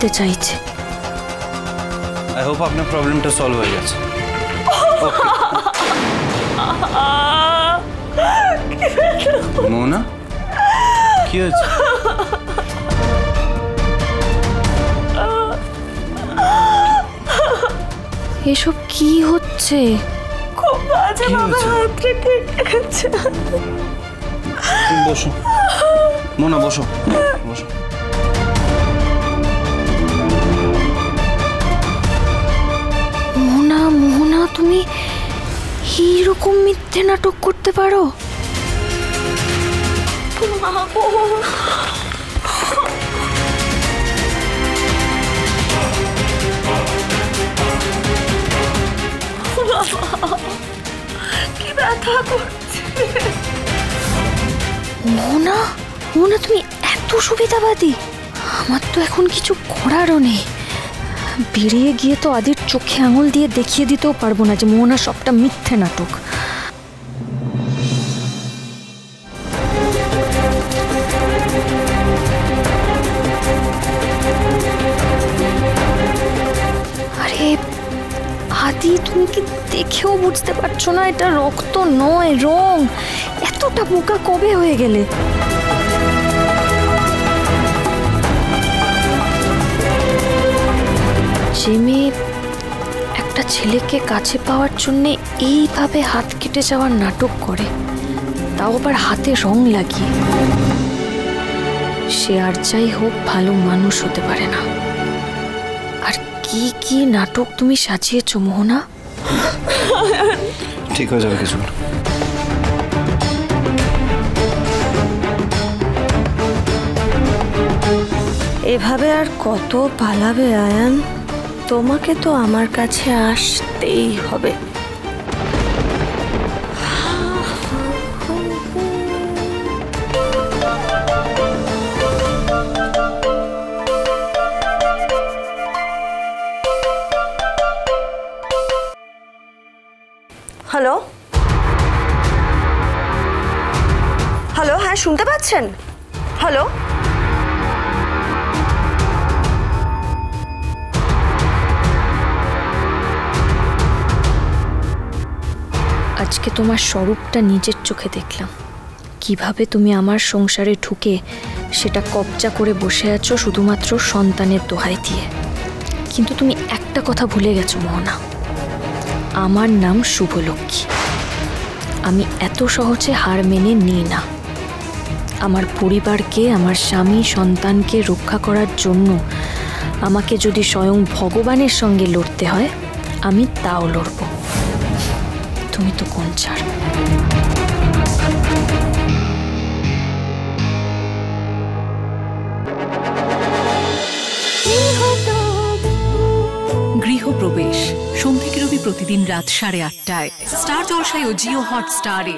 করতে চাইছে। I hope আপনার প্রবলেমটা সলভ হয়ে গেছে। মোনা, কি হয়েছে? এসব কি হচ্ছে? খুব বাজে ভাবে হাতটা কেটে গেছে। বসো মোনা, বসো বসো। মোহনা, মোহনা, তুমি এইরকম মিথ্যে নাটক করতে পারো? কি ব্যথা করছে। মোহনা, মোহনা, তুমি এত সুবিধাবাদী। আমার তো এখন কিছু করারও নেই। বেরিয়ে গিয়ে তো আদির চোখে আঙুল দিয়ে দেখিয়ে দিতেও পারবো না যে মোহনা সবটা মিথ্যে নাটক। আরে আদি, তুমি কি দেখেও বুঝতে পারছো না এটা রক্ত নয়, রং? এতটা বোকা কবে হয়ে গেলে? যে মেয়ে একটা ছেলেকে কাছে পাওয়ার জন্য এইভাবে হাত কেটে যাওয়ার নাটক করে, তাও আবার হাতে রং লাগিয়ে, সে আর যাই হোক ভালো মানুষ হতে পারে না। আর কি কি নাটক তুমি সাজিয়েছো মোহনা। ঠিক হয়ে যাবে কিছু। এভাবে আর কত পালাবে আয়ান? তোমাকে তো আমার কাছে আসতেই হবে। হ্যালো হ্যালো, হ্যাঁ শুনতে পাচ্ছেন? হ্যালো, আজকে তোমার স্বরূপটা নিজের চোখে দেখলাম। কিভাবে তুমি আমার সংসারে ঢুকে সেটা কবজা করে বসে আছো শুধুমাত্র সন্তানের দোহাই দিয়ে। কিন্তু তুমি একটা কথা ভুলে গেছো মোহনা, আমার নাম শুভলক্ষ্মী। আমি এত সহজে হার মেনে নিই না। আমার পরিবারকে, আমার স্বামী সন্তানকে রক্ষা করার জন্য আমাকে যদি স্বয়ং ভগবানের সঙ্গে লড়তে হয়, আমি তাও লড়ব। তুমি তো কোন ছাড়। গৃহপ্রবেশ সোম থেকে রবি প্রতিদিন রাত 8:30টায় স্টার জলসায় ও জিও হটস্টারে।